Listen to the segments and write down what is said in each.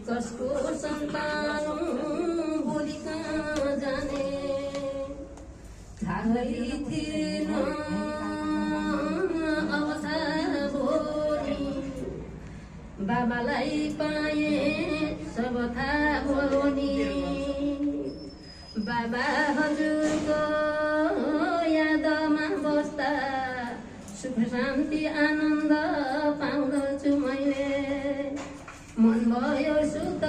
कसको सन्तान भोलि कहाँ जाने थाहै थिएन अब थाहा भोलि बाबालाई पाए सब थाहा भयो नि बाबा हजुरको यादमा बस्दा सुख शान्ति आनन्द पाउँदछु मैले मन भयो सुत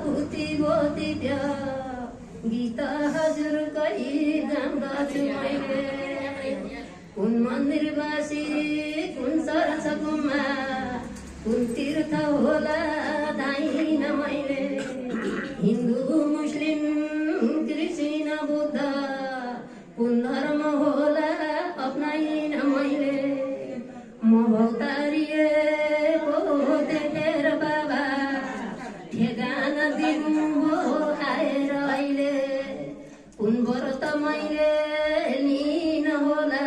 भूति बोधित्य गीत हजुरकै गाउँदछु मैले कुन मन्दिर बसी कुन चर्च गुम्बा कुन तीर्थ होला धाइन मैले हिन्दू मुस्लिम कृष्ण बुद्ध कुन धर्म होला अपनाइन मैले म भौतारिएको देखेर बाबा ठेगाना दिनुभयो आएर अहिले कुन व्रत मैले लिन होला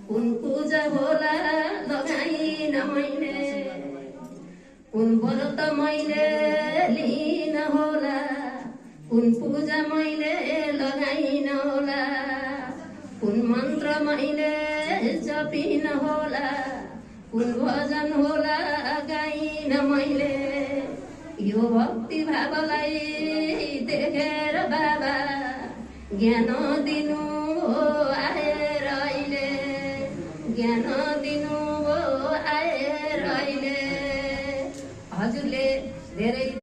कुन पूजा होला लगाइन मैले कुन व्रत मैले लिन होला कुन पूजा मैले लगाइन होला कुन मन्त्र मैले जपिन होला कुन भजन होला गाइन मैले यो भक्ति भावलाई देखेर बाबा ज्ञान दिनु हो आएर अहिले ज्ञान